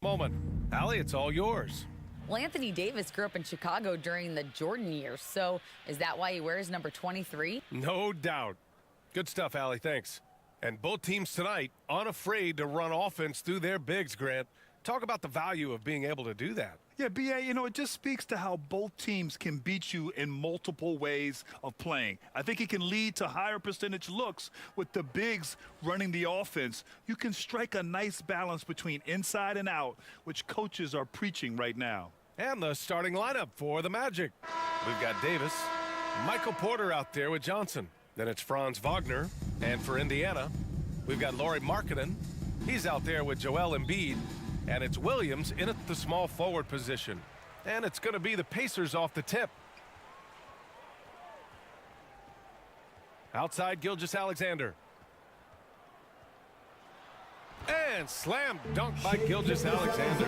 Moment. Allie, it's all yours. Well, Anthony Davis grew up in Chicago during the Jordan years, so is that why he wears number 23? No doubt. Good stuff, Allie, thanks. And both teams tonight unafraid to run offense through their bigs, Grant. Talk about the value of being able to do that. Yeah, B.A., it just speaks to how both teams can beat you in multiple ways of playing. I think it can lead to higher percentage looks with the bigs running the offense. You can strike a nice balance between inside and out, which coaches are preaching right now. And the starting lineup for the Magic. We've got Davis, Michael Porter out there with Johnson. Then it's Franz Wagner. And for Indiana, we've got Lauri Markkanen. He's out there with Joel Embiid. And it's Williams in at the small forward position. And it's going to be the Pacers off the tip. Outside, Gilgeous-Alexander. And slam dunk by Gilgeous-Alexander.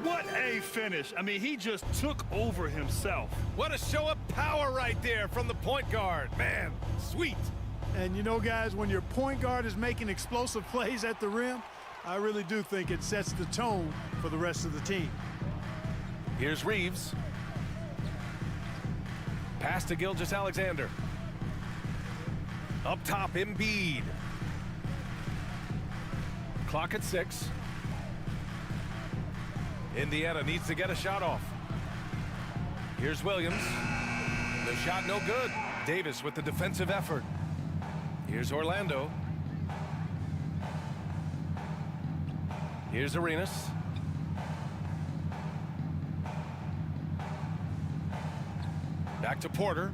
What a finish. I mean, he just took over himself. What a show of power right there from the point guard. Man, sweet. And you know, guys, when your point guard is making explosive plays at the rim, I really do think it sets the tone for the rest of the team. Here's Reeves. Pass to Gilgeous-Alexander. Up top, Embiid. Clock at 6. Indiana needs to get a shot off. Here's Williams. The shot no good. Davis with the defensive effort. Here's Orlando. Here's Arenas. Back to Porter.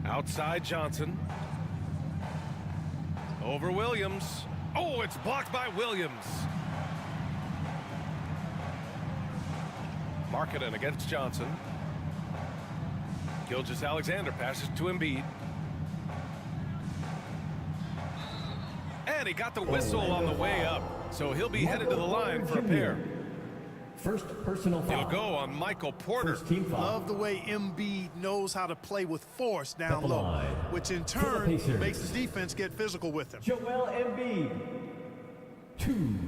Outside Johnson. Over Williams. Oh, it's blocked by Williams. Markkanen against Johnson. Gilgeous-Alexander passes to Embiid. And he got the whistle on the way up, so he'll be headed to the line for a pair. First personal foul. He'll go on Michael Porter. First team foul. Love the way Embiid knows how to play with force down low, which in For turn the Pacers. makes the defense get physical with him. Joel Embiid. 2.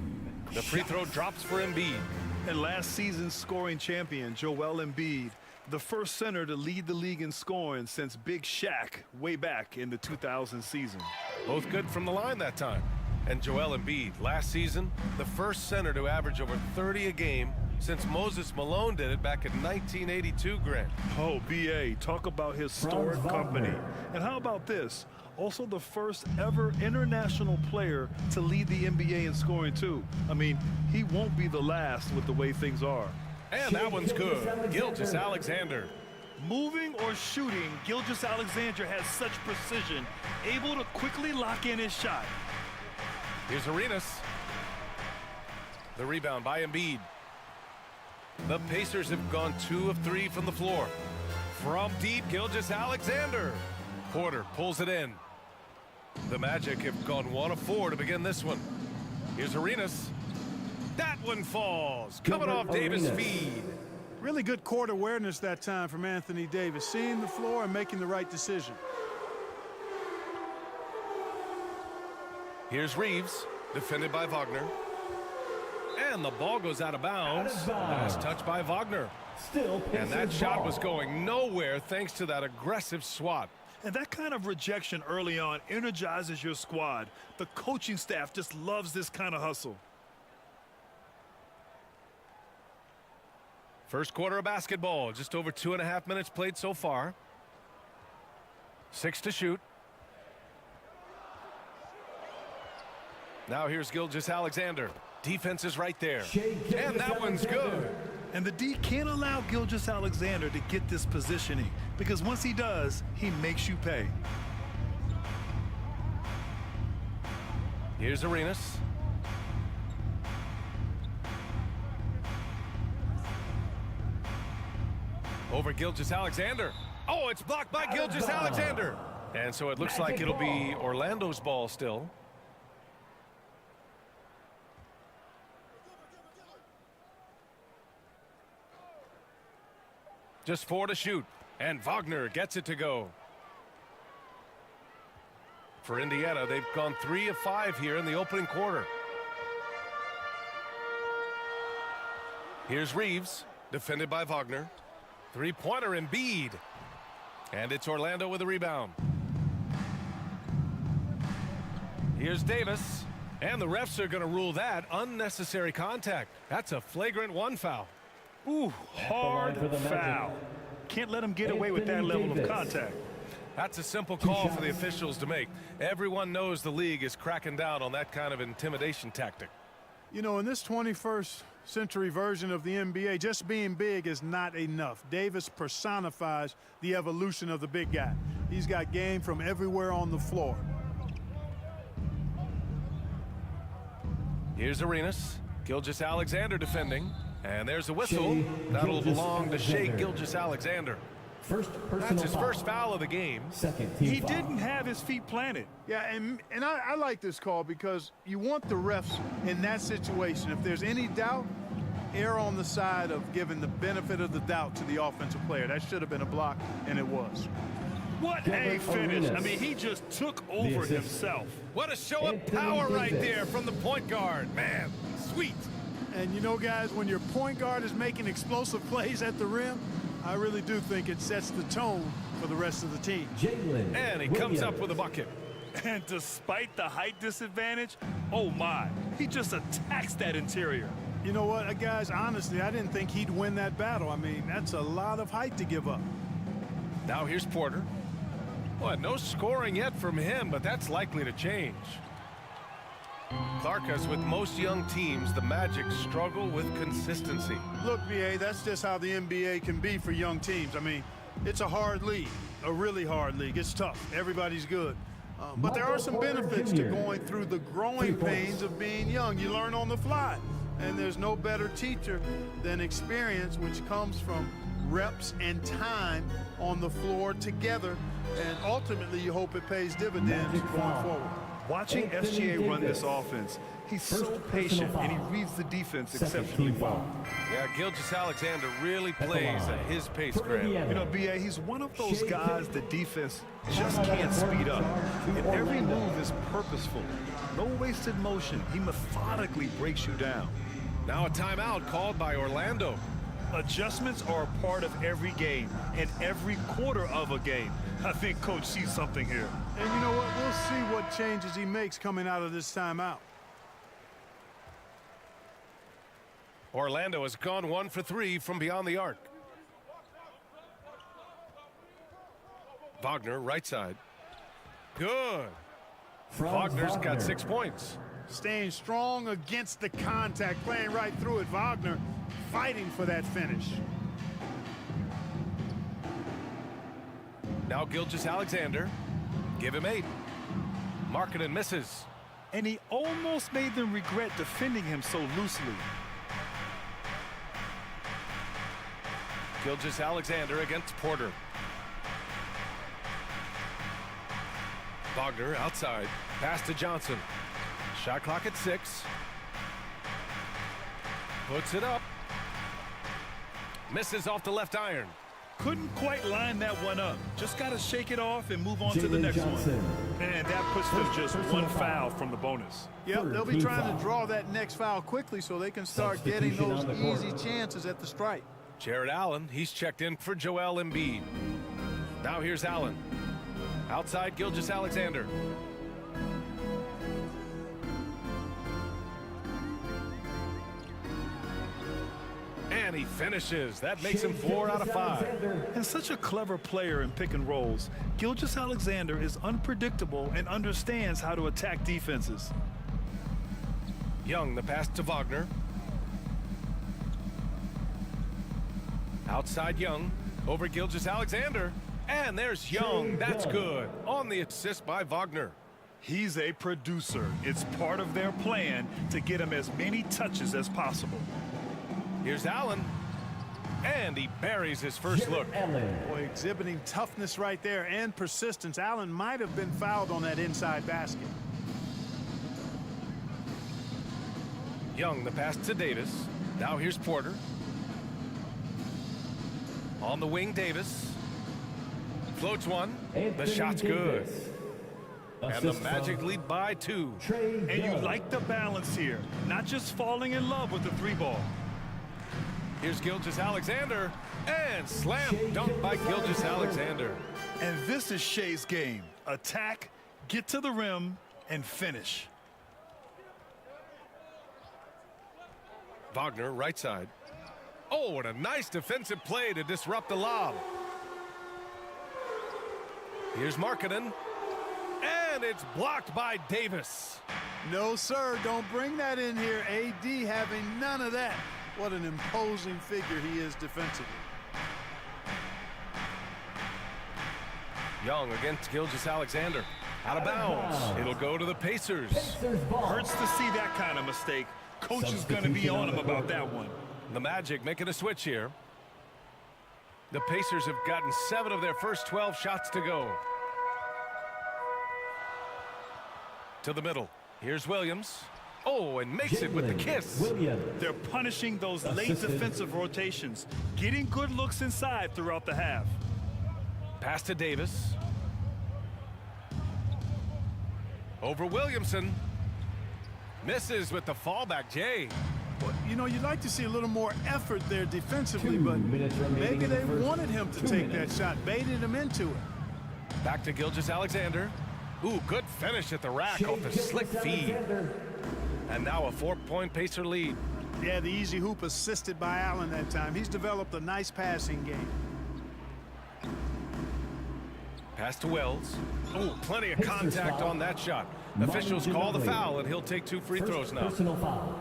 The free throw drops for Embiid. And last season's scoring champion, Joel Embiid, the first center to lead the league in scoring since Big Shaq way back in the 2000 season. Both good from the line that time. And Joel Embiid, last season, the first center to average over 30 a game since Moses Malone did it back in 1982, Grant. Oh, B.A., talk about historic company. And how about this? Also the first ever international player to lead the NBA in scoring, too. I mean, he won't be the last with the way things are. And that one's good. Gilgeous-Alexander. Moving or shooting, Gilgeous-Alexander has such precision, able to quickly lock in his shot. Here's Arenas. The rebound by Embiid. The Pacers have gone 2 of 3 from the floor. From deep, Gilgeous-Alexander. Porter pulls it in. The Magic have gone 1 of 4 to begin this one. Here's Arenas. That one falls. Coming off Davis' feed. Really good court awareness that time from Anthony Davis, seeing the floor and making the right decision. Here's Reeves, defended by Wagner. And the ball goes out of bounds. Last touch by Wagner. Still Pacers And that shot ball. was going nowhere thanks to that aggressive swat. And that kind of rejection early on energizes your squad. The coaching staff just loves this kind of hustle. First quarter of basketball, just over 2.5 minutes played so far. 6 to shoot. Now here's Gilgeous-Alexander. Defense is right there. And that one's good. And the D can't allow Gilgeous-Alexander to get this positioning, because once he does, he makes you pay. Here's Arenas. Over Gilgeous-Alexander. Oh, it's blocked by Gilgeous-Alexander. And so it looks like it'll be Orlando's ball still. Just 4 to shoot. And Wagner gets it to go. For Indiana, they've gone 3 of 5 here in the opening quarter. Here's Reeves, defended by Wagner. Three-pointer Embiid. And it's Orlando with a rebound. Here's Davis. And the refs are going to rule that unnecessary contact. That's a flagrant 1 foul. Ooh, hard for the foul. Can't let him get away with that Anthony level of Davis. contact. That's a simple call for the officials to make. Everyone knows the league is cracking down on that kind of intimidation tactic. You know, in this 21st century version of the NBA, just being big is not enough. Davis personifies the evolution of the big guy. He's got game from everywhere on the floor. Here's Arenas. Gilgeous-Alexander defending. And there's a whistle. Shea That'll belong to Shea Gilgeous-Alexander. Gilgeous-Alexander. First personal That's his foul. first foul of the game. Second team He foul. didn't have his feet planted. Yeah, and I like this call because you want the refs in that situation. If there's any doubt, err on the side of giving the benefit of the doubt to the offensive player. That should have been a block, and it was. What a Gilbert finish. Arenas. I mean, he just took over assist. himself. What a show of Anthony power right Davis. there from the point guard. Man, sweet. And you know, guys, when your point guard is making explosive plays at the rim, I really do think it sets the tone for the rest of the team. Jalen And he comes Williams. up with a bucket. And despite the height disadvantage, oh my, he just attacks that interior. You know what, guys, honestly, I didn't think he'd win that battle. I mean, that's a lot of height to give up. Now here's Porter. Well, no scoring yet from him, but that's likely to change. Clark, as with most young teams, the Magic struggle with consistency. Look, BA, that's just how the NBA can be for young teams. I mean, it's a hard league, a really hard league. It's tough. Everybody's good. But there are some Michael Porter benefits to Jr. going through the 3 growing points. pains of being young. You learn on the fly. And there's no better teacher than experience, which comes from reps and time on the floor together. And ultimately, you hope it pays dividends Magic going foul. forward. Watching Anthony SGA run this Davis. offense, he's First so personal patient and he foul. reads the defense Second exceptionally team well. foul. Yeah, Gilgeous-Alexander really plays at his pace, For Graham. Indiana. You know, BA, he's one of those Shea guys Gilgeous- the defense just Timeout can't at speed up. to And every Orlando. move is purposeful. No wasted motion. He methodically breaks you down. Now a timeout called by Orlando. Adjustments are a part of every game and every quarter of a game. I think Coach sees something here. And you know what? We'll see what changes he makes coming out of this timeout. Orlando has gone 1 for 3 from beyond the arc. Wagner, right side. Good. Franz Wagner's Wagner. got 6 points. Staying strong against the contact, playing right through it. Wagner fighting for that finish. Now Gilgeous-Alexander. Give him 8. Markkanen misses. And he almost made them regret defending him so loosely. Gilgeous-Alexander against Porter. Wagner outside. Pass to Johnson. Shot clock at 6. Puts it up. Misses off the left iron. Couldn't quite line that one up. Just got to shake it off and move on to the Jalen next Johnson. one. And that puts them just one foul from the bonus. Yep, Third they'll be team trying foul. to draw that next foul quickly so they can start getting Substitution those on the court. easy chances at the strike. Jared Allen, he's checked in for Joel Embiid. Now here's Allen. Outside Gilgeous-Alexander. And he finishes. That makes him 4 out of 5. Gilgeous-Alexander. And such a clever player in pick and rolls, Gilgeous-Alexander is unpredictable and understands how to attack defenses. Young, the pass to Wagner. Outside Young, over Gilgeous-Alexander. And there's Young. That's good. On the assist by Wagner. He's a producer. It's part of their plan to get him as many touches as possible. Here's Allen. And he buries his first look. Allen. Boy, exhibiting toughness right there and persistence. Allen might have been fouled on that inside basket. Young, the pass to Davis. Now here's Porter. On the wing, Davis. Floats one. The Anthony shot's good. Davis. And the Assist Magic from lead by 2. Trae And you Young. like the balance here, not just falling in love with the 3-ball. Here's Gilgeous-Alexander. And slam dunk by Gilgeous-Alexander. And this is Shea's game. Attack, get to the rim, and finish. Wagner, right side. Oh, and a nice defensive play to disrupt the lob. Here's Markkanen. And it's blocked by Davis. No, sir, don't bring that in here. AD having none of that. What an imposing figure he is defensively. Young against Gilgeous-Alexander. Out of bounds. It'll go to the Pacers. Pacers ball. Hurts to see that kind of mistake. Coach is going to be on him about that one. The Magic making a switch here. The Pacers have gotten 7 of their first 12 shots to go. To the middle. Here's Williams. Oh, and makes it with the kiss. Williams. They're punishing those late Assisted. defensive rotations, getting good looks inside throughout the half. Pass to Davis. Over Williamson. Misses with the fallback, Jay. Well, you know, you'd like to see a little more effort there defensively, 2 but minutes remaining maybe in the they first. wanted him to 2 take minutes. that shot, baited him into it. Back to Gilgeous-Alexander. Ooh, good finish at the rack Shea off the slick feed. Gilgeous-Alexander. And now a 4-point Pacer lead. Yeah, the easy hoop assisted by Allen that time. He's developed a nice passing game. Pass to Wells. Ooh, plenty of Pacers contact foul. on that shot. Manu Officials call the Ginobili. foul, and he'll take 2 free First throws now. personal foul.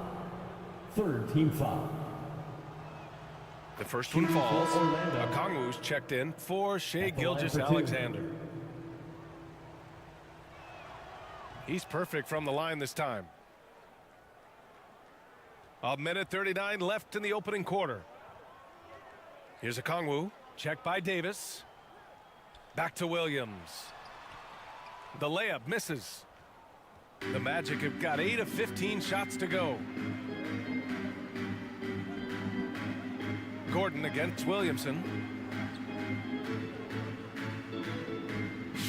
Third team foul. The first one Shooting for falls. Orlando. Okongwu's checked in for Shea At the line for 2. Gilgeous-Alexander. He's perfect from the line this time. 1:39 left in the opening quarter. Here's Okongwu. Checked by Davis. Back to Williams. The layup misses. The Magic have got 8 of 15 shots to go. Gordon against Williamson.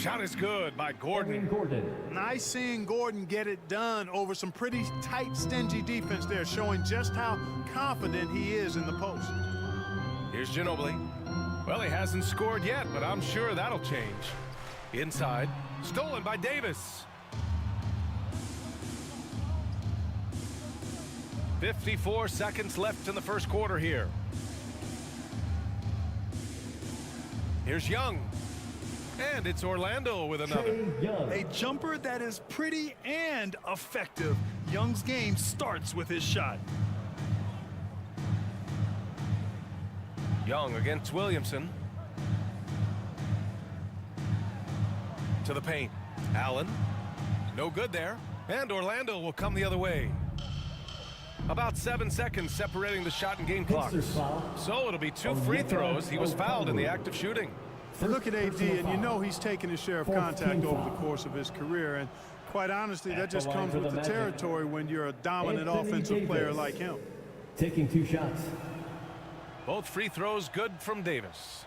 Shot is good by Aaron Gordon. Gordon. Nice seeing Gordon get it done over some pretty tight, stingy defense there, showing just how confident he is in the post. Here's Ginobili. Well, he hasn't scored yet, but I'm sure that'll change. Inside, stolen by Davis. 54 seconds left in the first quarter here. Here's Young. And it's Orlando with another. Trae Young. A jumper that is pretty and effective. Young's game starts with his shot. Young against Williamson. To the paint. Allen. No good there. And Orlando will come the other way. About 7 seconds separating the shot and game clock. Pacers foul. So it'll be 2 free throws. He was fouled in the act of shooting. Look at AD, personal and you foul. know he's taken his share of Fourth contact team over the foul. course of his career. And quite honestly, At that the just line comes for with the the Magic. territory when you're a dominant Anthony offensive player Davis. like him. Taking 2 shots. Both free throws good from Davis.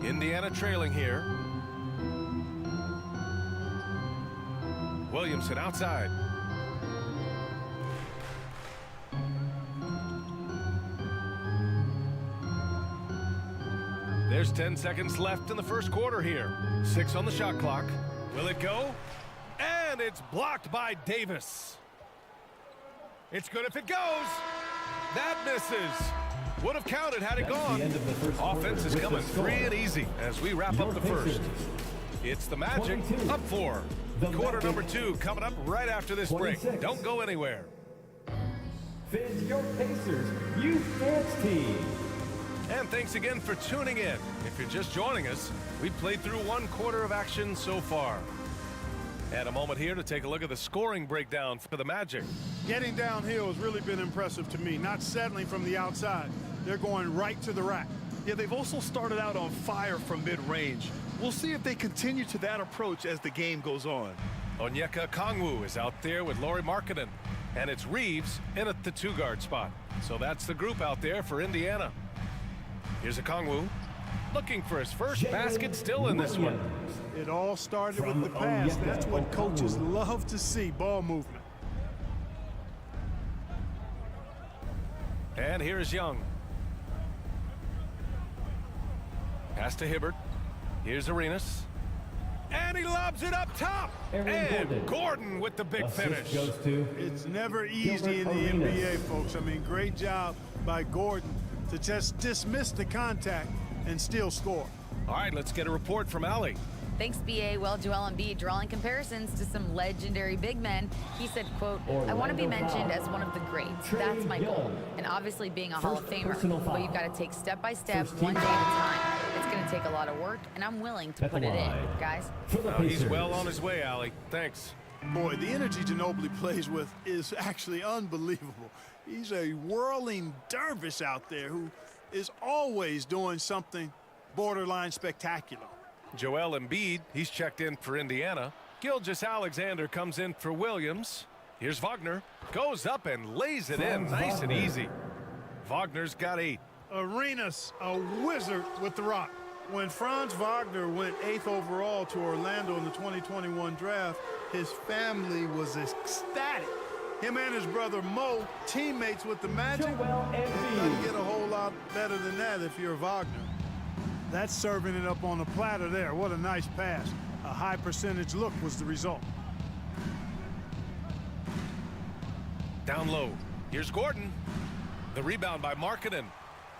Indiana trailing here. Williamson outside. There's 10 seconds left in the first quarter here. 6 on the shot clock. Will it go? And it's blocked by Davis. It's good if it goes. That misses. Would have counted had it That's gone. the end of the first quarter Offense is with the coming score. free and easy as we wrap Your up the first. Pacers. It's the Magic 22. up 4. The Quarter Magic. number 2 coming up right after this break. 26. Don't go anywhere. Fans, your Pacers Youth Dance Team. And thanks again for tuning in. If you're just joining us, we've played through 1 quarter of action so far. And a moment here to take a look at the scoring breakdown for the Magic. Getting downhill has really been impressive to me, not settling from the outside. They're going right to the rack. Yeah, they've also started out on fire from mid-range. We'll see if they continue to that approach as the game goes on. Onyeka Okongwu is out there with Lauri Markkanen. And it's Reeves in at the 2-guard spot. So that's the group out there for Indiana. Here's Okongwu. looking for his first basket still in this one. It all started From with the pass. Onyeka That's what coaches Okongwu. love to see, ball movement. And here is Young. Pass to Hibbert. Here's Arenas. And he lobs it up top. Aaron And Gordon. Gordon with the big Assist finish. goes to It's never easy in the Arenas. NBA, folks. I mean, great job by Gordon to just dismiss the contact and still score. All right, let's get a report from Allie. Thanks, BA. Well, Joel Embiid drawing comparisons to some legendary big men. He said, quote, I want to be Orlando mentioned foul. as one of the greats. Trae That's my goal. Young. And obviously being a Hall of First Famer. personal foul. But you've got to take step by step, First team one day at a foul. time. It's going to take a lot of work, and I'm willing to At the put it in, line. guys. For the He's Pacers. well on his way, Allie. Thanks. Boy, the energy Ginobili plays with is actually unbelievable. He's a whirling dervish out there who is always doing something borderline spectacular. Joel Embiid, he's checked in for Indiana. Gilgeous-Alexander comes in for Williams. Here's Wagner. Goes up and lays it in. Franz Nice and Wagner. easy. Wagner's got 8. Arenas, a wizard with the rock. When Franz Wagner went 8th overall to Orlando in the 2021 draft, his family was ecstatic. Him and his brother Mo, teammates with the Magic. Joel Doesn't Embiid. get a whole lot better than that if you're Wagner. That's serving it up on a platter there. What a nice pass. A high percentage look was the result. Down low. Here's Gordon. The rebound by Markkanen.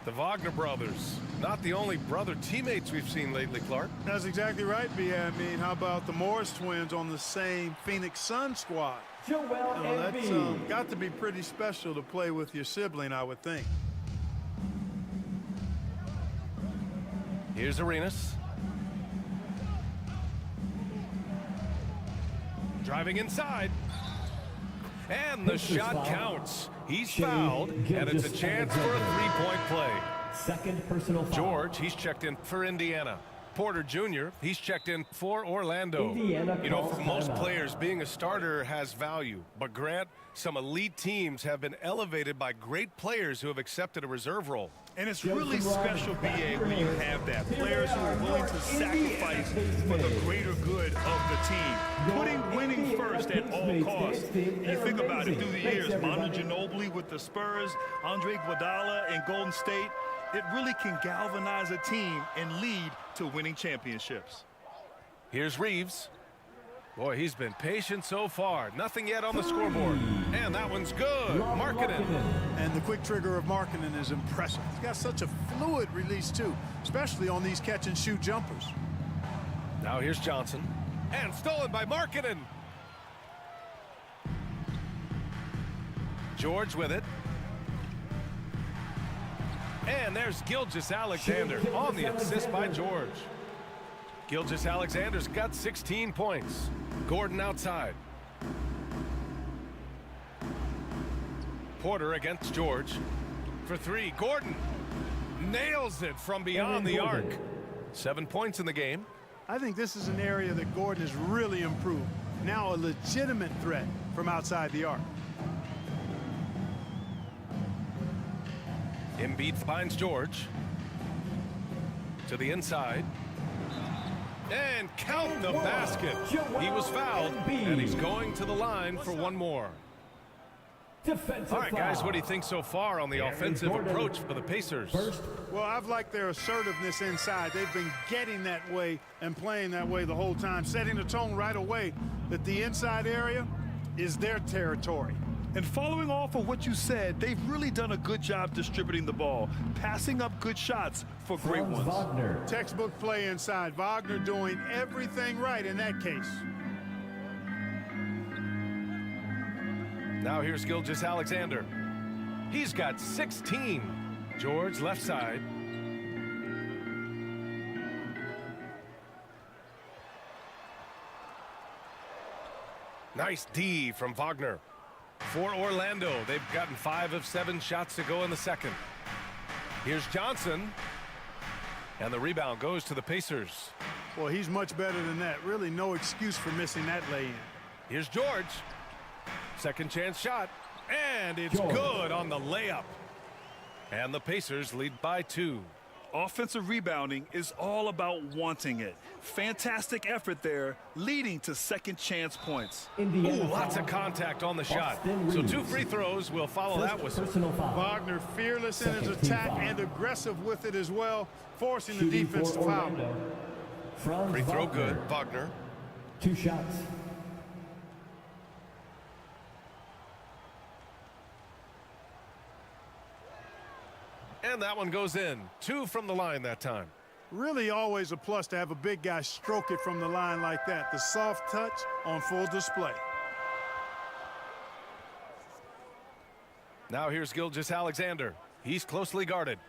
The Wagner brothers. Not the only brother teammates we've seen lately, Clark. That's exactly right, B. I mean, how about the Morris twins on the same Phoenix Suns squad? Joel You know, that's Embiid. got to be pretty special to play with your sibling, I would think. Here's Arenas. Driving inside. And the Pacers shot foul. counts. He's Shea fouled, and it's a chance for a Gilgeous-Alexander. three-point play. Second personal foul. George, he's checked in for Indiana. Porter Jr., he's checked in for Orlando. Indiana You know, calls for most timeout. players, being a starter has value. But Grant, some elite teams have been elevated by great players who have accepted a reserve role. And it's really special, BA, when you have that. Players who are willing to sacrifice for the greater good of the team. Putting winning first at all costs. And you think about it through the years, Manu Ginobili with the Spurs, Andre Iguodala in Golden State, it really can galvanize a team and lead to winning championships. Here's Reeves. Boy, he's been patient so far. Nothing yet on the scoreboard. And that one's good. Markkanen. And the quick trigger of Markkanen is impressive. He's got such a fluid release, too, especially on these catch-and-shoot jumpers. Now here's Johnson. And stolen by Markkanen. George with it. And there's Gilgeous-Alexander on the assist by George. Gilgeous-Alexander's got 16 points. Gordon outside. Porter against George. For 3, Gordon nails it from beyond the arc. 7 points in the game. I think this is an area that Gordon has really improved. Now a legitimate threat from outside the arc. Embiid finds George. To the inside. And count the basket. He was fouled, and he's going to the line for one more. Defensive All right, guys, foul. what do you think so far on the Aaron offensive Gordon. approach for the Pacers? First, Well, I've liked their assertiveness inside. They've been getting that way and playing that way the whole time, setting the tone right away that the inside area is their territory. And following off of what you said, they've really done a good job distributing the ball, passing up good shots for great Franz ones. Wagner. Textbook play inside. Wagner doing everything right in that case. Now here's Gilgeous-Alexander. He's got 16. George left side. Nice D from Wagner. For Orlando, they've gotten 5 of 7 shots to go in the second. Here's Johnson. And the rebound goes to the Pacers. Well, he's much better than that. Really no excuse for missing that lay-in. Here's George. Second chance shot. And it's George. good on the layup. And the Pacers lead by 2. Offensive rebounding is all about wanting it. Fantastic effort there, leading to second chance points. Indiana Ooh, lots foul. of contact on the shot. Austin So Reeves. 2 free throws will follow First that whistle. personal foul. Wagner fearless in his Second team attack foul. and aggressive with it as well, forcing the Shooting defense for to foul. Orlando. Franz Free throw Wagner. good. Wagner. 2 shots. And that one goes in. 2 from the line that time. Really always a plus to have a big guy stroke it from the line like that. The soft touch on full display. Now here's Gilgeous-Alexander. He's closely guarded.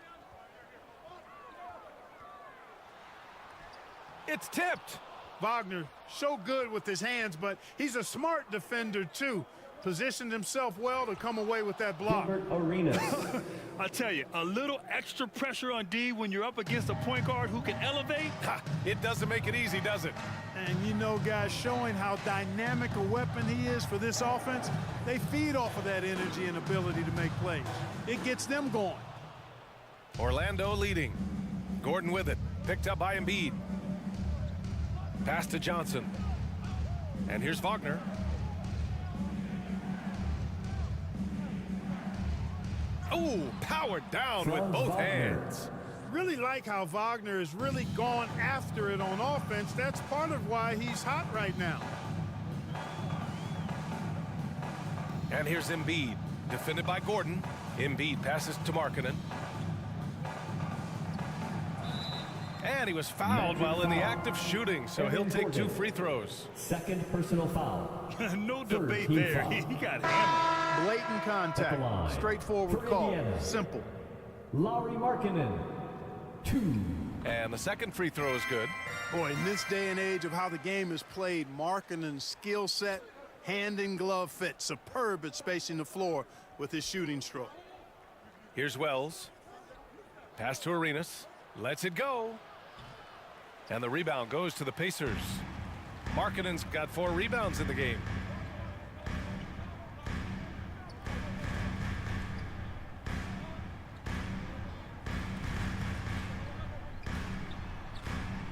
It's tipped. Wagner, so good with his hands, but he's a smart defender too. Positioned himself well to come away with that block. Gilbert Arenas. I tell you, a little extra pressure on D when you're up against a point guard who can elevate. Ha, it doesn't make it easy, does it? And you know, guys, showing how dynamic a weapon he is for this offense, they feed off of that energy and ability to make plays. It gets them going. Orlando leading. Gordon with it. Picked up by Embiid. Pass to Johnson. And here's Wagner. Oh, powered down with Franz both Wagner. hands. Really like how Wagner is really gone after it on offense. That's part of why he's hot right now. And here's Embiid. Defended by Gordon. Embiid passes to Markkanen. And he was fouled Magic while in the foul. act of shooting, so Evan he'll take 2 Gordon. free throws. Second personal foul. No Third debate team there. foul. He got hammered. Blatant At the contact. line. Straightforward For call. Indiana. Simple. Lauri Markkanen. 2. And the second free throw is good. Boy, in this day and age of how the game is played, Markkanen's skill set, hand and glove fit, superb at spacing the floor with his shooting stroke. Here's Wells. Pass to Arenas. Lets it go. And the rebound goes to the Pacers. Markkanen's got 4 rebounds in the game.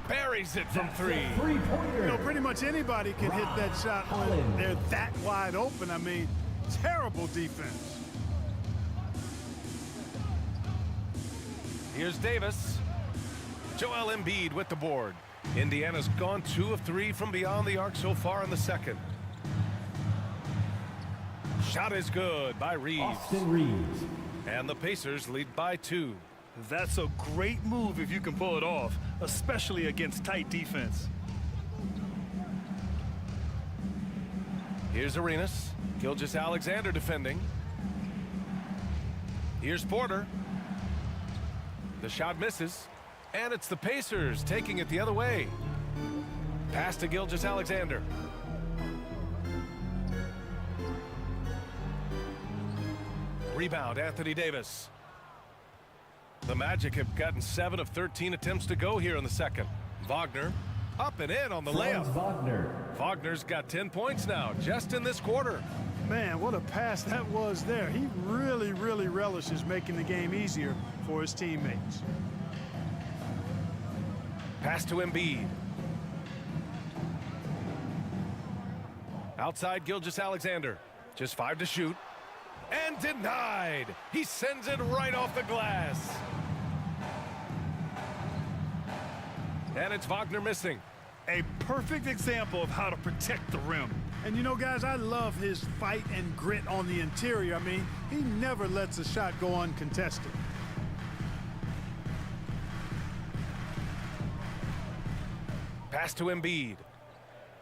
Buries it from 3. Three-pointer. You know, pretty much anybody can hit that shot when Collins. they're that wide open. I mean, terrible defense. Here's Davis. Joel Embiid with the board. Indiana's gone 2 of 3 from beyond the arc so far in the second. Shot is good by Reeves. Austin Reeves. And the Pacers lead by 2. That's a great move if you can pull it off, especially against tight defense. Here's Arenas. Gilgeous-Alexander defending. Here's Porter. The shot misses. And it's the Pacers taking it the other way. Pass to Gilgeous-Alexander. Rebound, Anthony Davis. The Magic have gotten 7 of 13 attempts to go here in the second. Wagner up and in on the Franz layup. Wagner. Wagner's got 10 points now, just in this quarter. Man, what a pass that was there. He really, really relishes making the game easier for his teammates. Pass to Embiid. Outside Gilgeous-Alexander. Just 5 to shoot. And denied. He sends it right off the glass. And it's Wagner missing. A perfect example of how to protect the rim. And you know, guys, I love his fight and grit on the interior. I mean, he never lets a shot go uncontested. Pass to Embiid.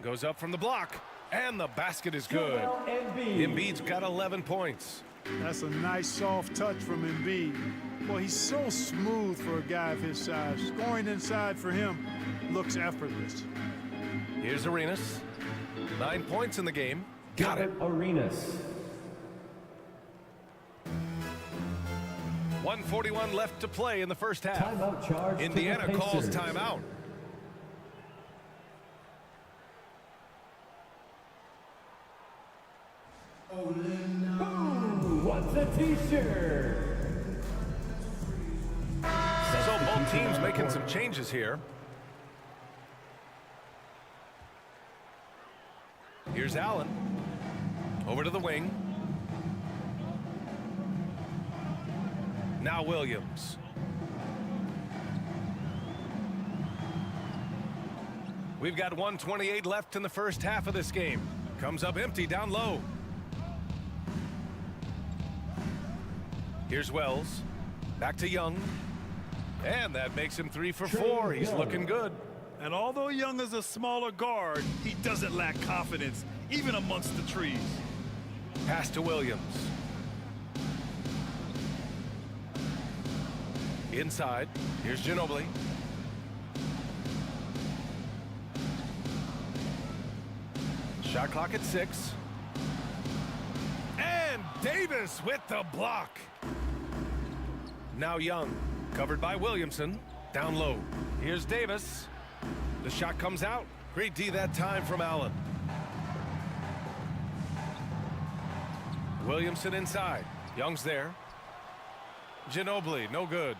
Goes up from the block. And the basket is good. Joel Embiid. Embiid's got 11 points. That's a nice soft touch from Embiid. Boy, he's so smooth for a guy of his size. Scoring inside for him looks effortless. Here's Arenas. 9 points in the game. Got it. Gilbert Arenas. 1:41 left to play in the first half. Timeout charge. Indiana to the calls Pacers. timeout. Who wants a t-shirt? So both teams making some changes here. Here's Allen. Over to the wing. Now Williams. We've got 1:28 left in the first half of this game. Comes up empty down low. Here's Wells. Back to Young. And that makes him 3 for 4. He's looking good. And although Young is a smaller guard, he doesn't lack confidence, even amongst the trees. Pass to Williams. Inside. Here's Ginobili. Shot clock at 6. And Davis with the block. Now Young. Covered by Williamson. Down low. Here's Davis. The shot comes out. Great D that time from Allen. Williamson inside. Young's there. Ginobili, no good.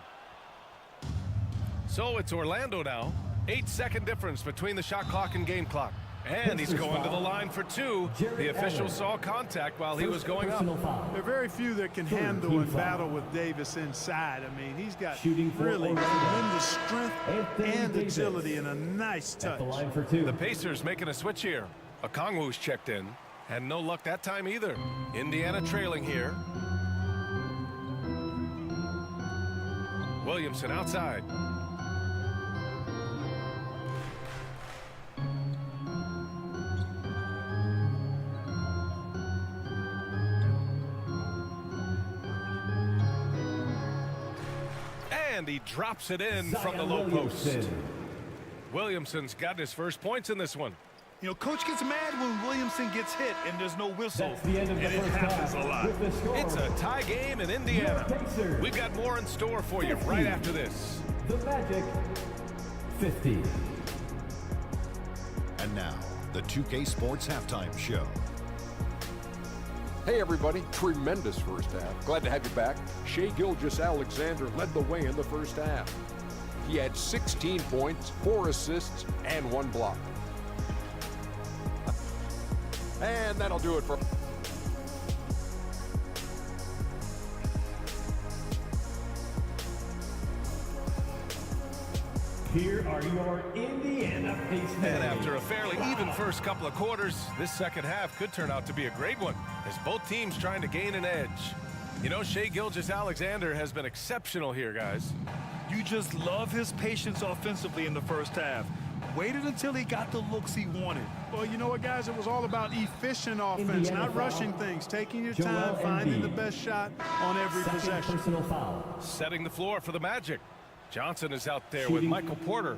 So it's Orlando now. 8-second difference between the shot clock and game clock. And he's going to the line for 2. The official saw contact while he was going up. There are very few that can handle and battle with Davis inside. I mean, he's got really tremendous strength and agility and a nice touch. The Pacers making a switch here. Okongwu's checked in. And no luck that time either. Indiana trailing here. Williamson outside. And he drops it in from the low post. Williamson's got his first points in this one. You know, coach gets mad when Williamson gets hit and there's no whistle. That's the end of the and it first happens half. a lot. With the score, It's a tie game in Indiana. Pacers. We've got more in store for you right after this. The Magic 50. And now, the 2K Sports Halftime Show. Hey everybody, tremendous first half. Glad to have you back. Shai Gilgeous-Alexander led the way in the first half. He had 16 points, 4 assists, and 1 block. And that'll do it for... Here are your Indiana Pacers. And after a fairly even first couple of quarters, this second half could turn out to be a great one as both teams trying to gain an edge. You know, Shai Gilgeous-Alexander has been exceptional here, guys. You just love his patience offensively in the first half. Waited until he got the looks he wanted. Well, you know what, guys? It was all about efficient offense, Indiana not foul. rushing things, taking your Joel time, finding Embiid. the best shot on every Second possession. personal foul. Setting the floor for the Magic. Johnson is out there with Shooting. Michael Porter.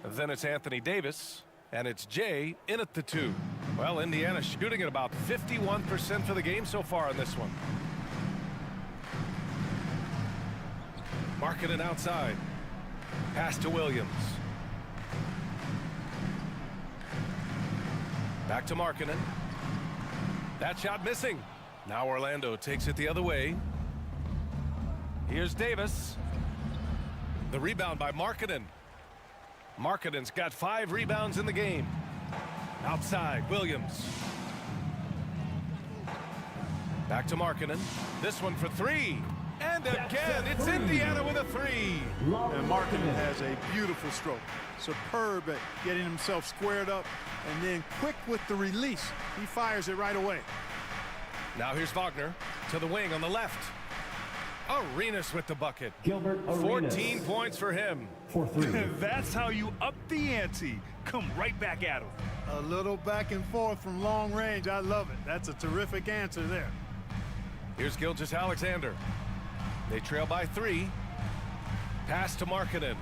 Then it's Anthony Davis. And it's Jay in at the 2. Well, Indiana shooting at about 51% for the game so far in this one. Markkanen outside. Pass to Williams. Back to Markkanen. That shot missing. Now Orlando takes it the other way. Here's Davis. The rebound by Markkanen. Markkanen's got 5 rebounds in the game. Outside, Williams. Back to Markkanen. This one for 3. And again, it's Indiana with a 3. And Markkanen has a beautiful stroke. Superb at getting himself squared up and then quick with the release. He fires it right away. Now here's Wagner to the wing on the left. Arenas with the bucket. Gilbert Arenas. 14 points for him. For 3. That's how you up the ante. Come right back at him. A little back and forth from long range. I love it. That's a terrific answer there. Here's Gilgeous-Alexander. They trail by 3. Pass to Markkanen.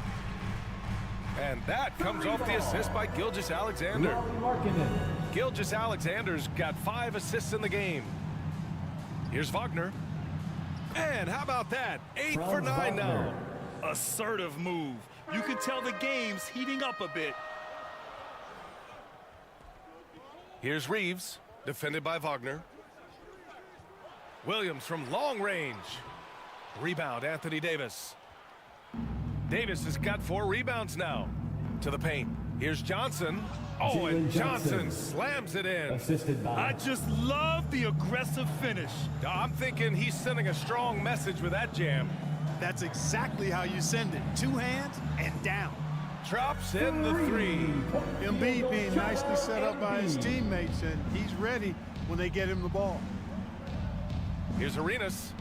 And that comes off the assist by Gilgeous-Alexander. Markkanen. Gilgeous-Alexander's got 5 assists in the game. Here's Wagner. And how about that? 8 for 9 now. Assertive move. You can tell the game's heating up a bit. Here's Reeves, defended by Wagner. Williams from long range. Rebound, Anthony Davis. Davis has got 4 rebounds now. To the paint. Here's Johnson. Oh, and Jalen Johnson Johnson. slams it in. Assisted by I just love the aggressive finish. I'm thinking he's sending a strong message with that jam. That's exactly how you send it. 2 hands and down. Drops in the 3. Embiid being nicely set up by his teammates, and he's ready when they get him the ball. Here's Arenas.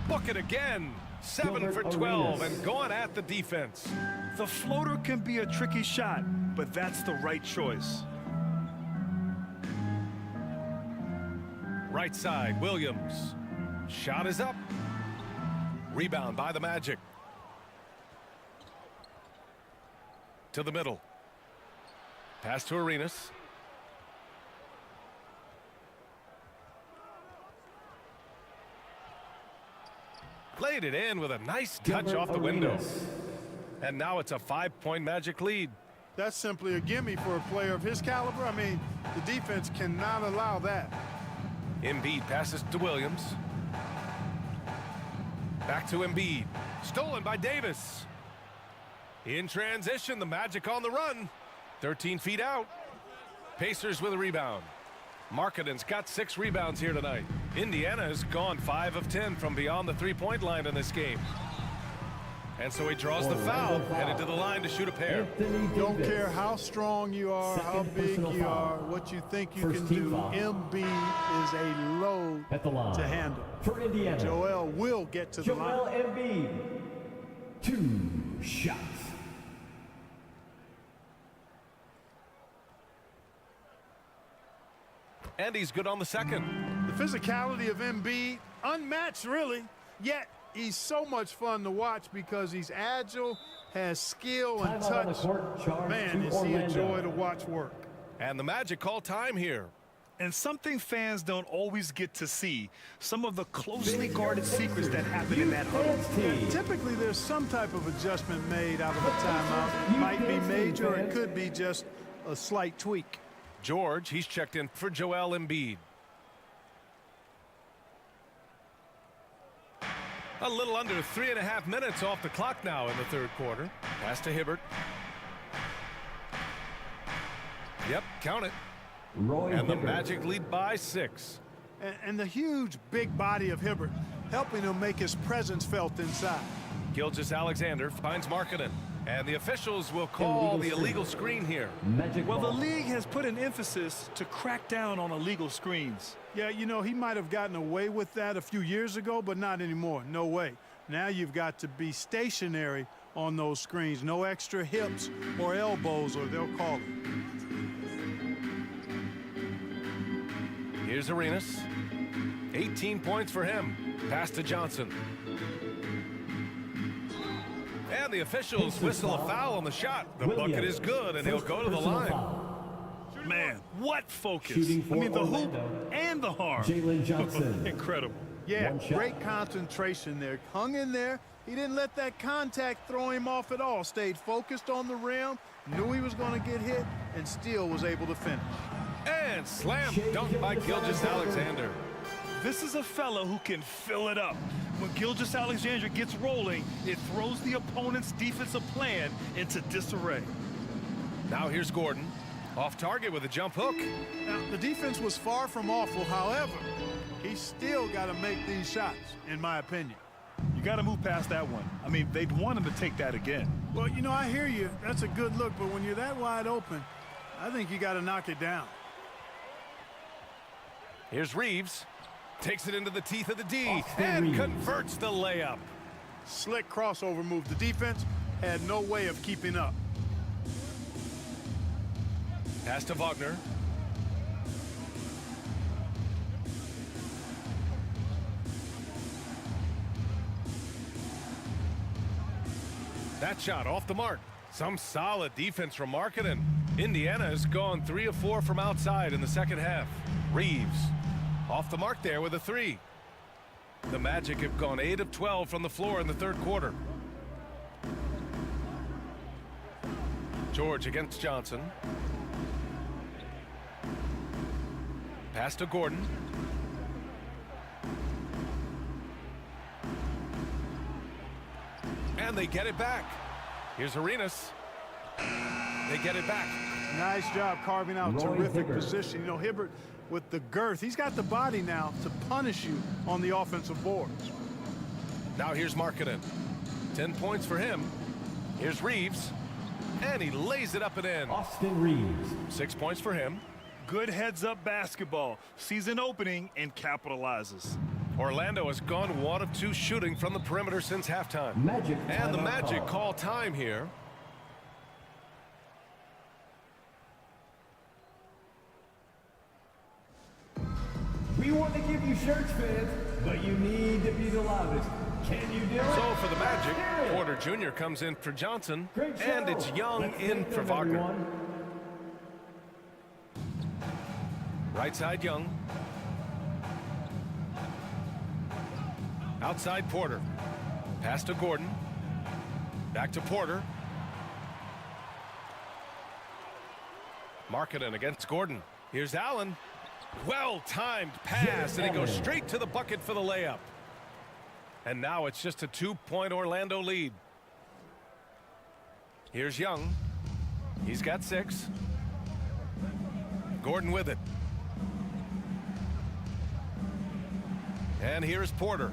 Book it again. 7 Gilbert for 12 Arenas. and going at the defense. The floater can be a tricky shot, but that's the right choice. Right side, Williams. Shot is up. Rebound by the Magic. To the middle. Pass to Arenas. Laid it in with a nice touch Gilbert off the window. Arenas. And now it's a 5-point Magic lead. That's simply a gimme for a player of his caliber. I mean, the defense cannot allow that. Embiid passes to Williams. Back to Embiid. Stolen by Davis. In transition, the Magic on the run. 13 feet out. Pacers with a rebound. Markkanen's got 6 rebounds here tonight. Indiana has gone 5 of 10 from beyond the 3-point line in this game. And so he draws the foul, headed to the line to shoot a pair. Anthony Don't Davis. care how strong you are, how Second big personal you foul. are, what you think you First can team do. foul. Embiid is a load At the line. to handle. For Indiana. Joel will get to the Joel line. Embiid. 2 shots. And he's good on the second. The physicality of Embiid, unmatched really, yet he's so much fun to watch because he's agile, has skill and Timeout on the touch. court, charge Man, to is he a Orlando. joy to watch work. And the Magic call time here. And something fans don't always get to see, some of the closely guarded secrets that happen in that huddle. Typically, there's some type of adjustment made out of a timeout. Might be major, it could be just a slight tweak. George, he's checked in for Joel Embiid. A little under 3.5 minutes off the clock now in the third quarter. Pass to Hibbert. Yep, count it. Roy And the Hibbert. Magic lead by 6. And the huge, big body of Hibbert helping him make his presence felt inside. Gilgeous-Alexander finds Markkanen. And the officials will call the illegal screen here. Magic Well, the ball. league has put an emphasis to crack down on illegal screens. Yeah, you know, he might have gotten away with that a few years ago, but not anymore. No way. Now you've got to be stationary on those screens. No extra hips or elbows, or they'll call it. Here's Arenas. 18 points for him. Pass to Johnson. And the officials whistle a foul on the shot. The Williams. bucket is good, and he'll First go to the personal line. foul. Man, what focus. Shooting I for mean, the hoop Orlando. and the harm. Jalen Johnson. Incredible. Yeah, One shot. great concentration there. Hung in there. He didn't let that contact throw him off at all. Stayed focused on the rim, knew he was going to get hit, and still was able to finish. And slam dunk by Gilgeous-Alexander. This is a fella who can fill it up. When Gilgeous-Alexander gets rolling, it throws the opponent's defensive plan into disarray. Now here's Gordon. Off target with a jump hook. Now, the defense was far from awful. However, he's still got to make these shots, in my opinion. You got to move past that one. I mean, they'd want him to take that again. Well, you know, I hear you. That's a good look, but when you're that wide open, I think you got to knock it down. Here's Reeves. Takes it into the teeth of the D Austin and Reeves. converts the layup. Slick crossover move. The defense had no way of keeping up. Pass to Wagner. That shot off the mark. Some solid defense from Markkanen. Indiana has gone 3 of 4 from outside in the second half. Reeves off the mark there with a 3. The Magic have gone 8 of 12 from the floor in the third quarter. George against Johnson. Pass to Gordon. And they get it back. Here's Arenas. They get it back. Nice job carving out Roy terrific Hibbert. position. You know, Hibbert with the girth, he's got the body now to punish you on the offensive boards. Now here's Markkanen. 10 points for him. Here's Reeves. And he lays it up and in. Austin Reeves. 6 points for him. Good heads-up basketball. Season opening and capitalizes. Orlando has gone 1 of 2 shooting from the perimeter since halftime. Magic And the timeout Magic call time here. We want to give you shirts, fans, but you need to be the loudest. Can you do it? So for the Magic, Let's hear it. Porter Jr. comes in for Johnson. Great show. And it's Young Let's in thank for them, Wagner. everyone. Right side Young. Outside Porter. Pass to Gordon. Back to Porter. Markkanen against Gordon. Here's Allen. Well-timed pass, and he goes straight to the bucket for the layup. And now it's just a 2-point Orlando lead. Here's Young. He's got 6. Gordon with it. And here's Porter.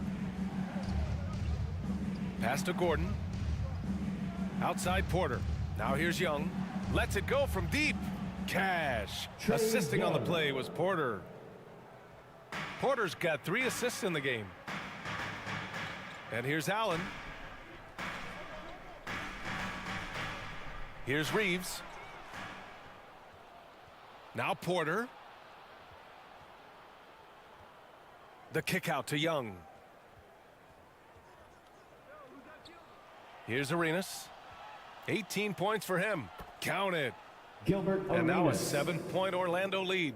Pass to Gordon. Outside Porter. Now here's Young. Lets it go from deep. Cash. Trey Assisting on the Young. play was Porter. Porter's got 3 assists in the game. And here's Allen. Here's Reeves. Now Porter. The kick out to Young. Here's Arenas. 18 points for him. Count it. Gilbert And now a Arenas. 7-point Orlando lead.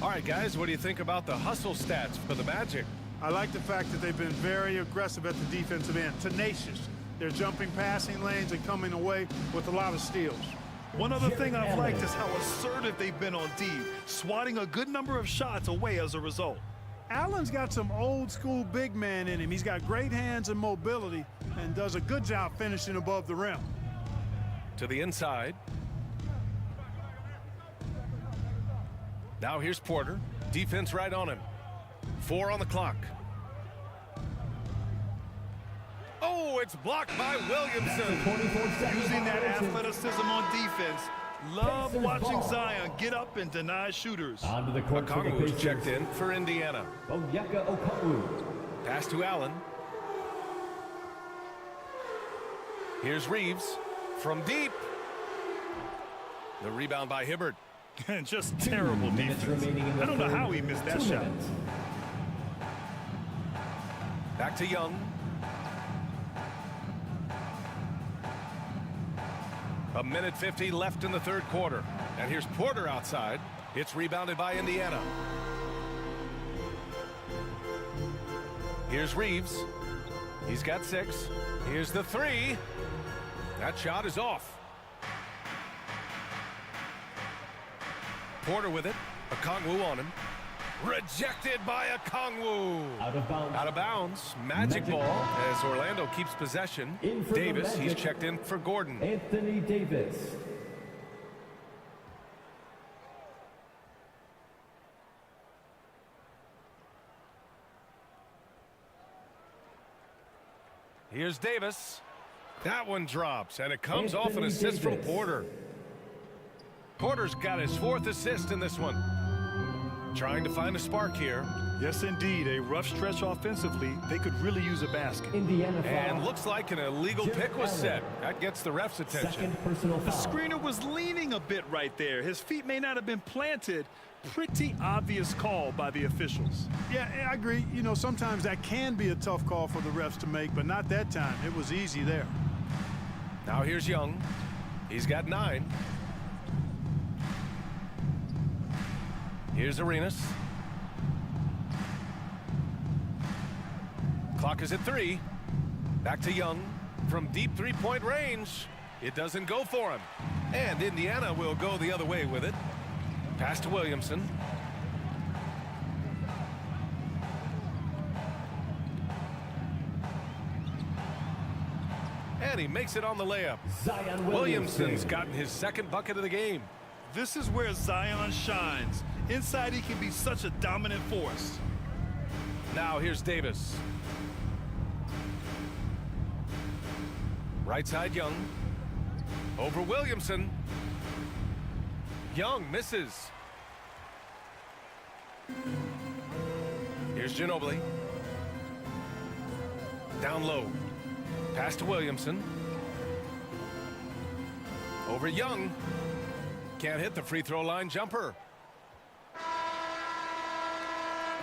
All right, guys, what do you think about the hustle stats for the Magic? I like the fact that they've been very aggressive at the defensive end, tenacious. They're jumping passing lanes and coming away with a lot of steals. One other Chip thing I've liked Allen. is how assertive they've been on D, swatting a good number of shots away as a result. Allen's got some old school big man in him. He's got great hands and mobility and does a good job finishing above the rim. To the inside. Now here's Porter. Defense right on him. 4 on the clock. Oh, it's blocked by Williamson. 24 seconds. Using that violation. athleticism on defense. Love Pacers watching ball. Zion get up and deny shooters. Onto the court for the Okongwu's Pacers. checked in for Indiana. Onyeka Okongwu. Pass to Allen. Here's Reeves from deep. The rebound by Hibbert. Just terrible 2 minutes defense. remaining in the I don't know third. how he missed that 2 shot. minutes. Back to Young. A minute 50 left in the third quarter. And here's Porter outside. It's rebounded by Indiana. Here's Reeves. He's got 6. Here's the 3. That shot is off. Porter with it. Okongwu on him. Rejected by Okongwu. Out of bounds. Out of bounds. Magic Magic ball ball. as Orlando keeps possession. In for the Davis, he's Magic. checked in for Gordon. Anthony Davis. Here's Davis. That one drops, and it comes off an Anthony assist from Davis. Porter. Porter's got his 4th assist in this one. Trying to find a spark here. Yes, indeed. A rough stretch offensively. They could really use a basket. Indiana foul. And looks like an illegal Chip pick was Allen. set. That gets the ref's attention. Second personal The foul. screener was leaning a bit right there. His feet may not have been planted. Pretty obvious call by the officials. Yeah, I agree. You know, sometimes that can be a tough call for the refs to make, but not that time. It was easy there. Now here's Young. He's got 9. Here's Arenas. Clock is at 3. Back to Young from deep 3-point range. It doesn't go for him. And Indiana will go the other way with it. Pass to Williamson. And he makes it on the layup. Zion Williamson's gotten his second bucket of the game. This is where Zion shines. Inside, he can be such a dominant force. Now here's Davis. Right side, Young. Over Williamson. Young misses. Here's Ginobili. Down low. Pass to Williamson. Over Young. Can't hit the free throw line jumper.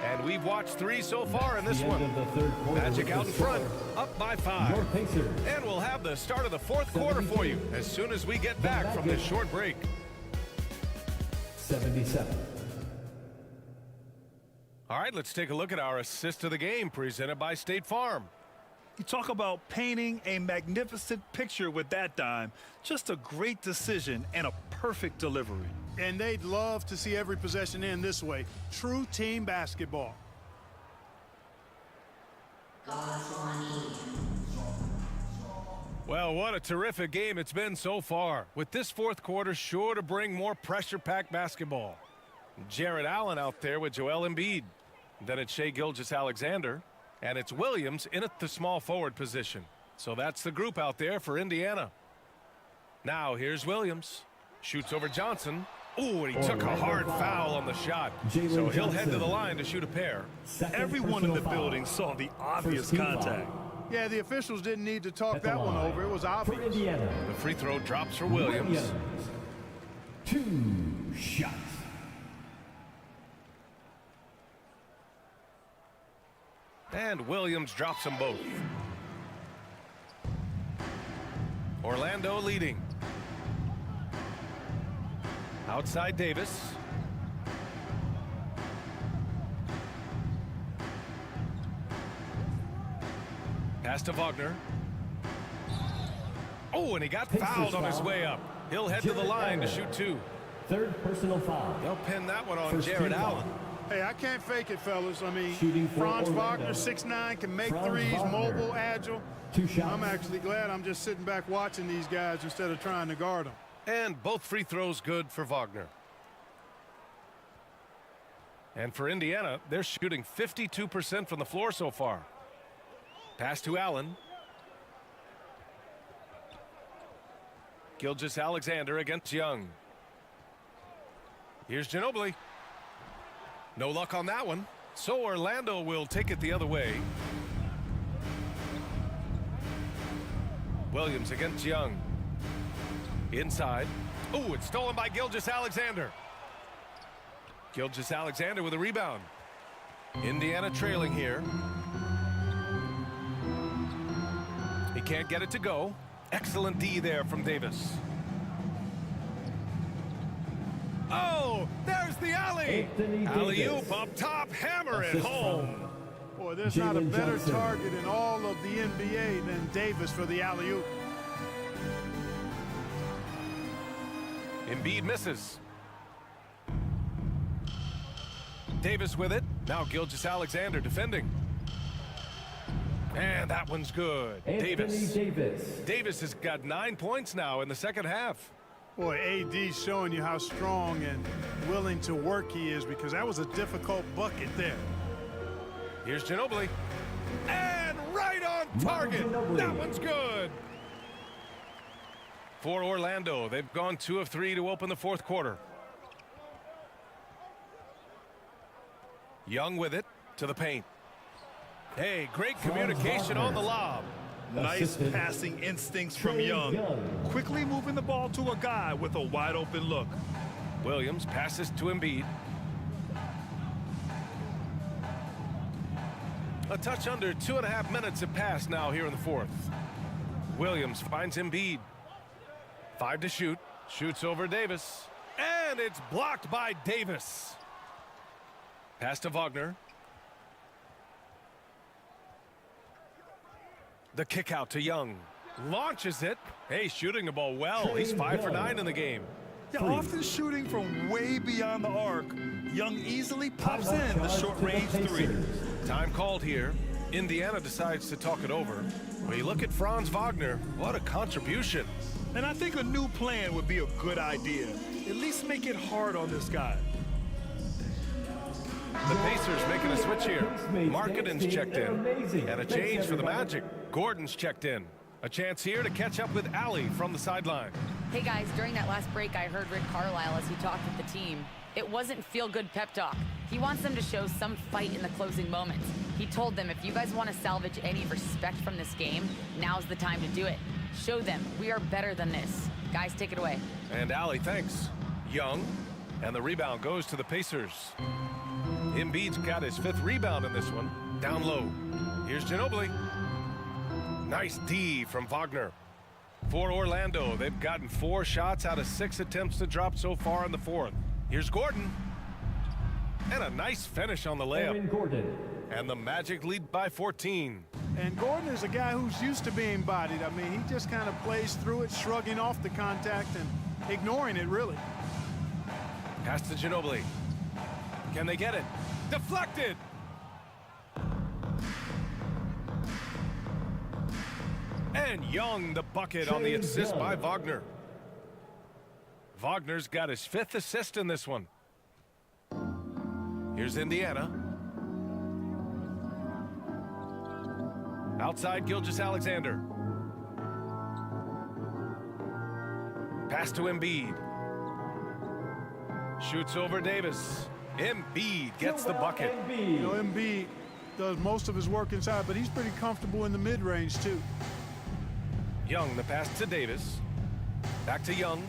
And we've watched 3 so far in this one. Magic out in front, up by 5. And we'll have the start of the 4th quarter for you as soon as we get back from this short break. 77. All right, let's take a look at our assist of the game presented by State Farm. You talk about painting a magnificent picture with that dime. Just a great decision and a perfect delivery. And they'd love to see every possession end this way. True team basketball. Well, what a terrific game it's been so far, with this 4th quarter sure to bring more pressure-packed basketball. Jared Allen out there with Joel Embiid. Then it's Shai Gilgeous-Alexander, and it's Williams in at the small forward position. So that's the group out there for Indiana. Now here's Williams. Shoots over Johnson. Ooh, and he took a hard foul on the shot. So he'll head to the line to shoot a pair. Everyone in the building saw the obvious contact. Yeah, the officials didn't need to talk that one over. It was obvious. The free throw drops for Williams. 2 shots. And Williams drops them both. Orlando leading. Outside Davis. Pass to Wagner. Oh, and he got fouled on his way up. He'll head to the line to shoot 2. 3rd personal foul. They'll pin that one on Jared Allen. Hey, I can't fake it, fellas. I mean, Shooting for Franz Orlando. Wagner, 6'9", can make Franz threes, Wagner. mobile, agile. 2 shots. I'm actually glad I'm just sitting back watching these guys instead of trying to guard them. And both free throws good for Wagner. And for Indiana, they're shooting 52% from the floor so far. Pass to Allen. Gilgeous-Alexander against Young. Here's Ginobili. No luck on that one. So Orlando will take it the other way. Williams against Young. Inside. Oh, it's stolen by Gilgeous-Alexander. Gilgeous-Alexander with a rebound. Indiana trailing here. He can't get it to go. Excellent D there from Davis. Oh, there's the alley. Alley-oop up top, hammer it home. Boy, there's not a Jalen better Johnson. target in all of the NBA than Davis for the alley-oop. Embiid misses. Davis with it. Now Gilgeous-Alexander defending. And that one's good. Davis. Davis has got 9 points now in the second half. Boy, AD's showing you how strong and willing to work he is, because that was a difficult bucket there. Here's Ginobili. And right on target. That one's good. For Orlando, they've gone 2 of 3 to open the 4th quarter. Young with it to the paint. Hey, great communication on the lob. Nice passing instincts from Young. Quickly moving the ball to a guy with a wide open look. Williams passes to Embiid. A touch under 2.5 minutes have passed now here in the 4th. Williams finds Embiid. 5 to shoot. Shoots over Davis. And it's blocked by Davis. Pass to Wagner. The kick out to Young. Launches it. Hey, shooting the ball well. He's 5 for 9 in the game. Yeah, often shooting from way beyond the arc. Young easily pops in the short-range 3. Time called here. Indiana decides to talk it over. When you look at Franz Wagner, what a contribution. And I think a new plan would be a good idea. At least make it hard on this guy. The Pacers making a switch here. Markkanen's checked in. And a change for the Magic. Gordon's checked in. A chance here to catch up with Allie from the sideline. Hey guys, during that last break, I heard Rick Carlisle as he talked with the team. It wasn't feel-good pep talk. He wants them to show some fight in the closing moments. He told them, if you guys want to salvage any respect from this game, now's the time to do it. Show them we are better than this. Guys, take it away. And Allie, thanks. Young, and the rebound goes to the Pacers. Embiid's got his 5th rebound in this one. Down low. Here's Ginobili. Nice D from Wagner. For Orlando, they've gotten 4 shots out of 6 attempts to drop so far in the 4th. Here's Gordon. And a nice finish on the layup. Gordon. And the Magic lead by 14. And Gordon is a guy who's used to being bodied. I mean, he just kind of plays through it, shrugging off the contact and ignoring it, really. Pass to Ginobili. Can they get it? Deflected! And Young, the bucket on the assist by Wagner. Wagner's got his 5th assist in this one. Here's Indiana. Outside Gilgeous-Alexander. Pass to Embiid. Shoots over Davis. Embiid gets the bucket. You know, Embiid does most of his work inside, but he's pretty comfortable in the mid-range, too. Young, the pass to Davis. Back to Young.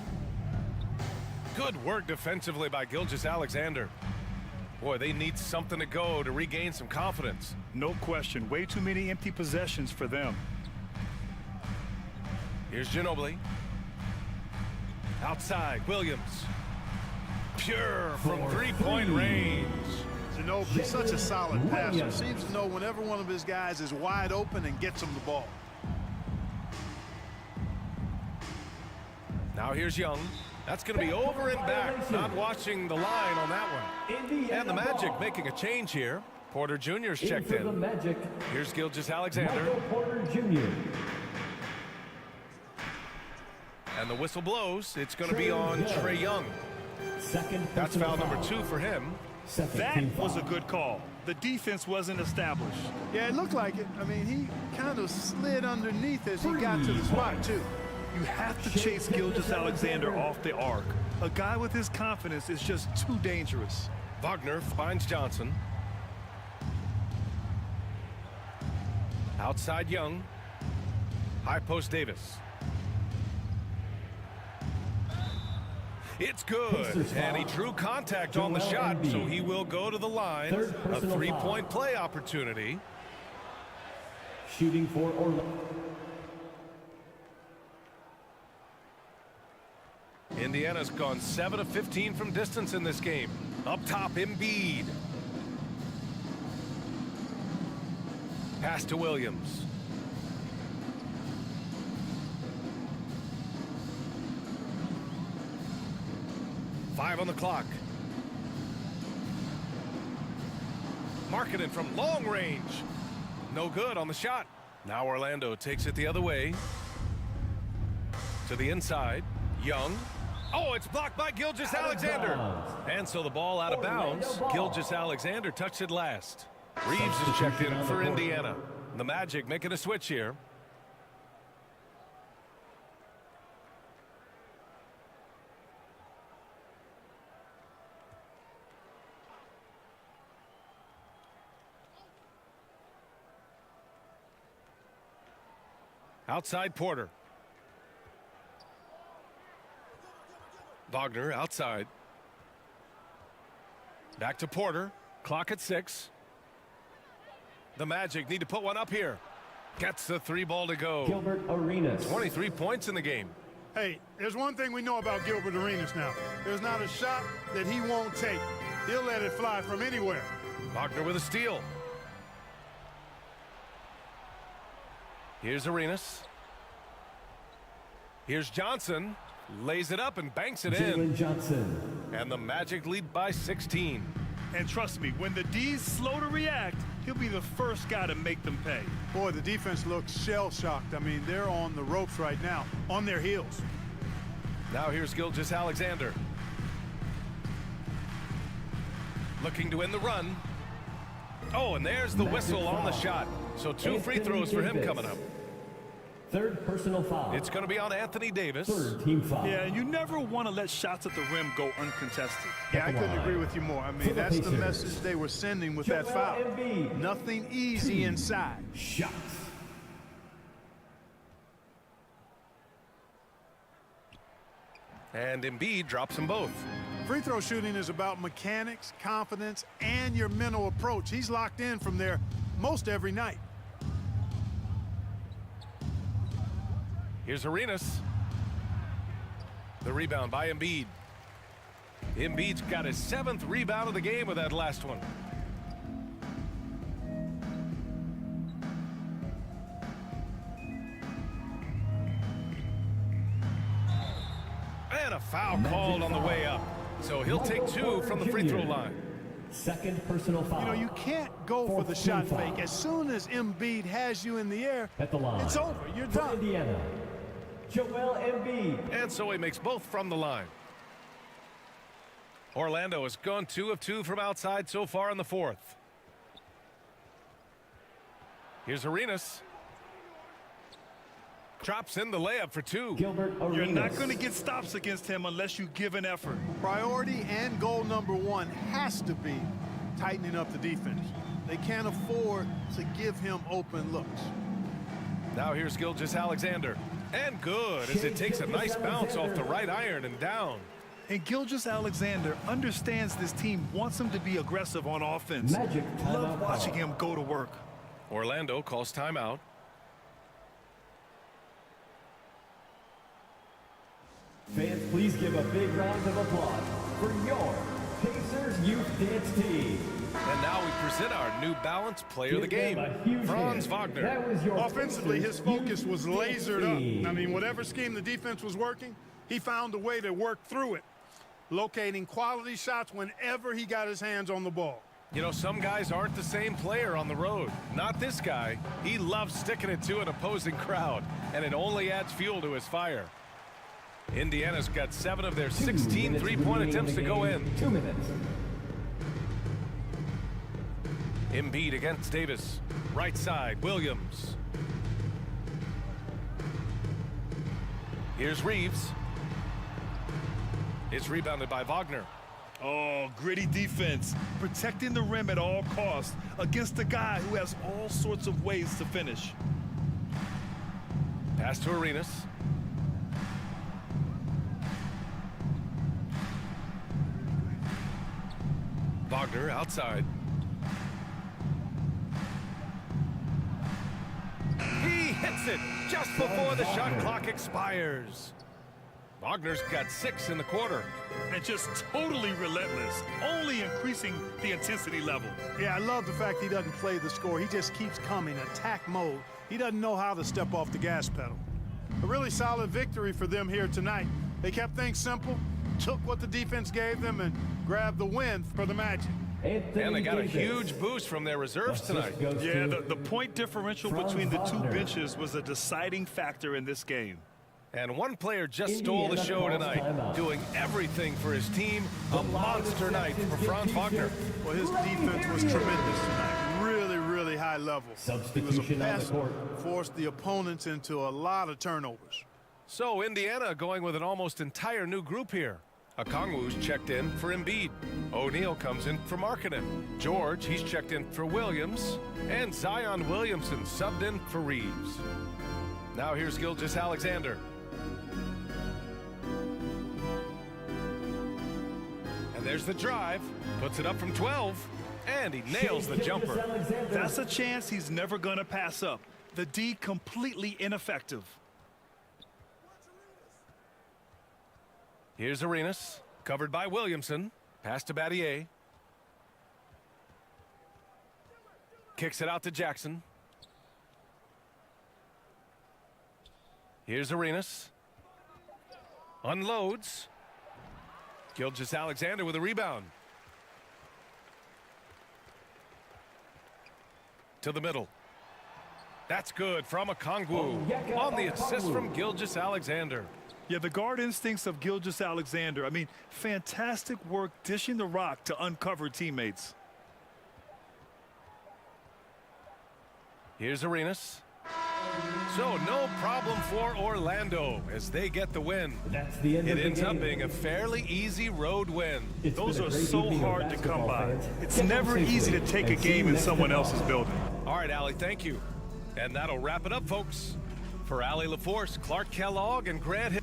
Good work defensively by Gilgeous-Alexander. Boy, they need something to go to regain some confidence. No question. Way too many empty possessions for them. Here's Ginobili. Outside, Williams. Pure from 3-point range. Ginobili, such a solid passer. Seems to know whenever one of his guys is wide open and gets him the ball. Now here's Young. That's going to be over and back. Not watching the line on that one. And the Magic making a change here. Porter Jr.'s checked in. Here's Gilgeous-Alexander. Porter Jr. And the whistle blows. It's going to be on Trae Young. That's foul number 2 for him. That was a good call. The defense wasn't established. Yeah, it looked like it. I mean, he kind of slid underneath as he got to the spot, too. You have to chase Gilgeous-Alexander off the arc. A guy with his confidence is just too dangerous. Wagner finds Johnson. Outside Young. High post Davis. It's good. And he drew contact on the shot, so he will go to the line. A 3-point play opportunity. Shooting for Orlando. Indiana's gone 7 of 15 from distance in this game. Up top, Embiid. Pass to Williams. Five on the clock. Markkanen from long range. No good on the shot. Now Orlando takes it the other way. To the inside. Young. Oh, it's blocked by Gilgeous-Alexander. And so the ball out of bounds. Gilgeous-Alexander touched it last. Reeves is checked in for Indiana. The Magic making a switch here. Outside Porter. Wagner outside. Back to Porter. Clock at 6. The Magic need to put one up here. Gets the 3 ball to go. Gilbert Arenas. 23 points in the game. Hey, there's one thing we know about Gilbert Arenas now. There's not a shot that he won't take. He'll let it fly from anywhere. Wagner with a steal. Here's Arenas. Here's Johnson. Lays it up and banks it in. Johnson. And the Magic lead by 16. And trust me, when the D's slow to react, he'll be the first guy to make them pay. Boy, the defense looks shell-shocked. I mean, they're on the ropes right now, on their heels. Now here's Gilgeous-Alexander. Looking to win the run. Oh, and there's the whistle on the shot. So 2 free throws for him coming up. Third personal foul. It's going to be on Anthony Davis. Third team foul. Yeah, you never want to let shots at the rim go uncontested. Yeah, I couldn't agree with you more. I mean, that's the message they were sending with that foul. Embiid. Nothing easy inside. Shots. And Embiid drops them both. Free throw shooting is about mechanics, confidence, and your mental approach. He's locked in from there most every night. Here's Arenas. The rebound by Embiid. Embiid's got his 7th rebound of the game with that last one. And a foul called on the way up. So he'll take 2 from the free throw line. Second personal foul. You know, you can't go for the shot fake. As soon as Embiid has you in the air, At the line. it's over. You're For done. Indiana, Joel Embiid. And so he makes both from the line. Orlando has gone 2 of 2 from outside so far in the 4th. Here's Arenas. Drops in the layup for 2. Gilbert Arenas. You're not going to get stops against him unless you give an effort. Priority and goal number 1 has to be tightening up the defense. They can't afford to give him open looks. Now here's Gilgeous-Alexander. And good as it takes a nice bounce off the right iron and down. And Gilgeous-Alexander understands this team wants him to be aggressive on offense. Magic Love timeout watching call. him go to work. Orlando calls timeout. Fans, please give a big round of applause for your Pacers Youth Dance Team. And now we present our New Balance Player of the Give Game, them a huge Franz hand. Wagner. That was your Offensively, his Pacers focus Youth was Dance lasered up. Team. I mean, whatever scheme the defense was working, he found a way to work through it, locating quality shots whenever he got his hands on the ball. You know, some guys aren't the same player on the road. Not this guy. He loves sticking it to an opposing crowd, and it only adds fuel to his fire. Indiana's got 7 of their 16 three-point attempts to go in. 2 minutes. Embiid against Davis. Right side, Williams. Here's Reeves. It's rebounded by Wagner. Oh, gritty defense. Protecting the rim at all costs against a guy who has all sorts of ways to finish. Pass to Arenas. Wagner outside. He hits it just before the shot clock expires. Wagner's got 6 in the quarter. And just totally relentless, only increasing the intensity level. Yeah, I love the fact he doesn't play the score. He just keeps coming, attack mode. He doesn't know how to step off the gas pedal. A really solid victory for them here tonight. They kept things simple, took what the defense gave them, and grabbed the win for the Magic. And they got a huge boost from their reserves tonight. Yeah, the point differential Franz between the 2 Wagner. benches was a deciding factor in this game. And one player just stole the Indiana show calls tonight, timeout. doing everything for his team. A monster night for Franz Wagner. Well, his defense was tremendous tonight. Really, really high level. He was a Substitution on the pest, court. forced the opponents into a lot of turnovers. So Indiana going with an almost entire new group here. Okongwu's checked in for Embiid. O'Neal comes in for Markkanen. George, he's checked in for Williams. And Zion Williamson subbed in for Reeves. Now here's Gilgeous-Alexander. And there's the drive. Puts it up from 12. And he nails the jumper. That's a chance he's never going to pass up. The D completely ineffective. Here's Arenas, covered by Williamson. Pass to Battier. Kicks it out to Jackson. Here's Arenas. Unloads. Gilgeous-Alexander with a rebound. To the middle. That's good from Okongwu. On the assist from Gilgeous Alexander. Yeah, the guard instincts of Gilgeous Alexander. I mean, fantastic work dishing the rock to uncover teammates. Here's Arenas. So no problem for Orlando as they get the win. That's the end It of the ends up game. being a fairly easy road win. It's Those been a are great so evening of hard to come basketball, by. fans. It's Get never home easy to safely, take a and see game you in next someone time. else's building. All right, Allie, thank you. And that'll wrap it up, folks. For Allie LaForce, Clark Kellogg, and Grant Hill.